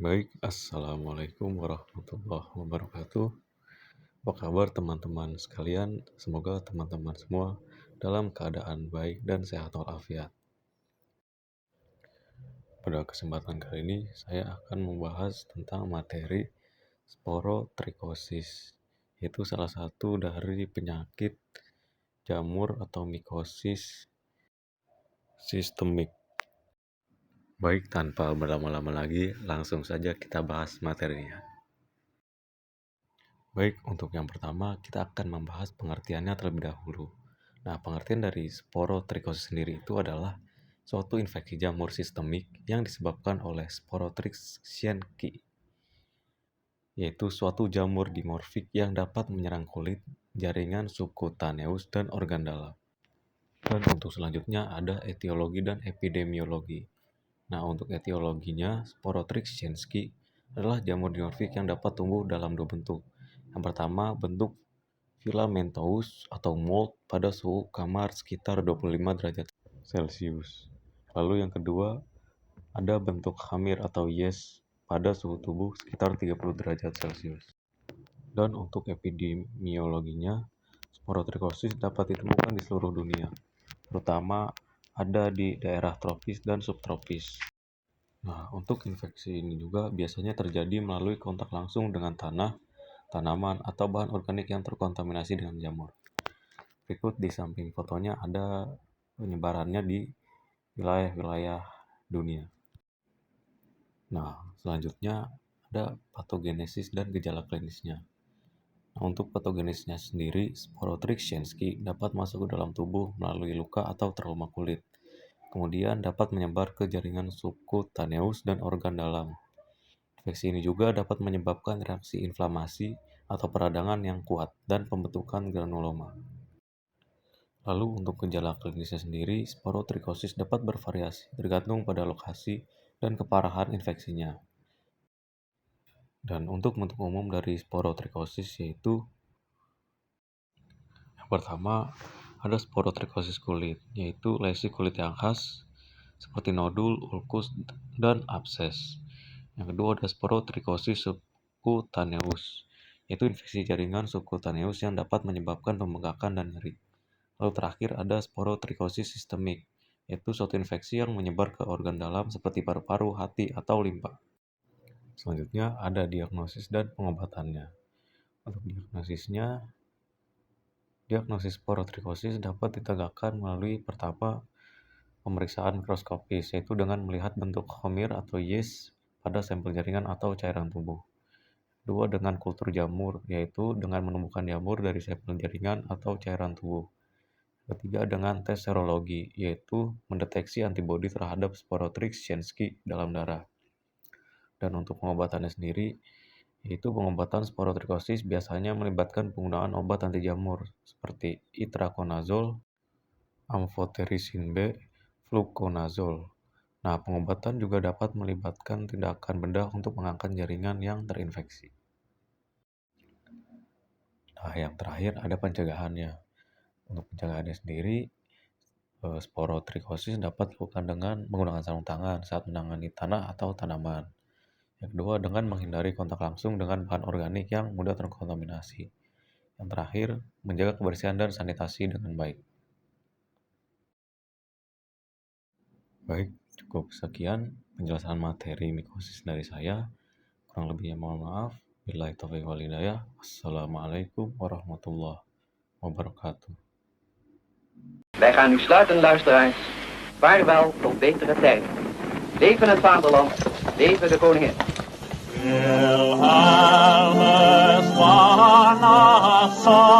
Baik, Assalamualaikum warahmatullahi wabarakatuh. Apa kabar teman-teman sekalian? Semoga teman-teman semua dalam keadaan baik dan sehat walafiat. Pada kesempatan kali ini, saya akan membahas tentang materi sporotrikosis, yaitu salah satu dari penyakit jamur atau mikosis sistemik. Baik, tanpa berlama-lama lagi, langsung saja kita bahas materinya. Baik, untuk yang pertama kita akan membahas pengertiannya terlebih dahulu. Nah, pengertian dari sporotrikosis sendiri itu adalah suatu infeksi jamur sistemik yang disebabkan oleh Sporotrix siencki, yaitu suatu jamur dimorfik yang dapat menyerang kulit, jaringan subkutaneus, dan organ dalam. Dan untuk selanjutnya ada etiologi dan epidemiologi. Nah, untuk etiologinya, Sporotrix siencki adalah jamur dimorfik yang dapat tumbuh dalam dua bentuk. Yang pertama, bentuk filamentous atau mold pada suhu kamar sekitar 25 derajat Celcius. Lalu yang kedua, ada bentuk hamir atau yeast pada suhu tubuh sekitar 30 derajat Celcius. Dan untuk epidemiologinya, sporotrikosis dapat ditemukan di seluruh dunia, terutama ada di daerah tropis dan subtropis. Nah, untuk infeksi ini juga biasanya terjadi melalui kontak langsung dengan tanah, tanaman, atau bahan organik yang terkontaminasi dengan jamur. Berikut di samping fotonya ada penyebarannya di wilayah-wilayah dunia. Nah, selanjutnya ada patogenesis dan gejala klinisnya. Nah, untuk patogenesisnya sendiri, Sporotrix siencki dapat masuk ke dalam tubuh melalui luka atau trauma kulit. Kemudian dapat menyebar ke jaringan subkutaneus dan organ dalam. Infeksi ini juga dapat menyebabkan reaksi inflamasi atau peradangan yang kuat dan pembentukan granuloma. Lalu untuk gejala klinisnya sendiri, sporotrikosis dapat bervariasi tergantung pada lokasi dan keparahan infeksinya. Dan untuk bentuk umum dari sporotrikosis yaitu yang pertama ada sporotrikosis kulit, yaitu lesi kulit yang khas seperti nodul, ulkus, dan abses. Yang kedua ada sporotrikosis subkutaneus, yaitu infeksi jaringan subkutaneus yang dapat menyebabkan pembengkakan dan nyeri. Lalu terakhir ada sporotrikosis sistemik, yaitu suatu infeksi yang menyebar ke organ dalam seperti paru-paru, hati, atau limpa. Selanjutnya ada diagnosis dan pengobatannya. Untuk diagnosisnya, diagnosis sporotrikosis dapat ditegakkan melalui pertama pemeriksaan mikroskopis, yaitu dengan melihat bentuk hamir atau yeast pada sampel jaringan atau cairan tubuh. Kedua, dengan kultur jamur, yaitu dengan menemukan jamur dari sampel jaringan atau cairan tubuh. Ketiga, dengan tes serologi, yaitu mendeteksi antibodi terhadap Sporotrix siencki dalam darah. Dan untuk pengobatannya sendiri, yaitu pengobatan sporotrikosis biasanya melibatkan penggunaan obat anti jamur seperti itraconazole, amphotericin B, fluconazole. Nah, pengobatan juga dapat melibatkan tindakan bedah untuk mengangkat jaringan yang terinfeksi. Nah, yang terakhir ada pencegahannya. Untuk pencegahannya sendiri, sporotrikosis dapat dilakukan dengan menggunakan sarung tangan saat menangani tanah atau tanaman. Yang kedua, dengan menghindari kontak langsung dengan bahan organik yang mudah terkontaminasi. Yang terakhir, menjaga kebersihan dan sanitasi dengan baik. Baik, cukup sekian penjelasan materi mikosis dari saya. Kurang lebihnya mohon maaf. Billahi taufiq wal hidayah. Wassalamualaikum warahmatullahi wabarakatuh. Wij gaan nu sluiten, luisteraars. Vaarwel tot betere tijden. Leven het vaderland, leven de koningin. Wilhelmus van Nassau.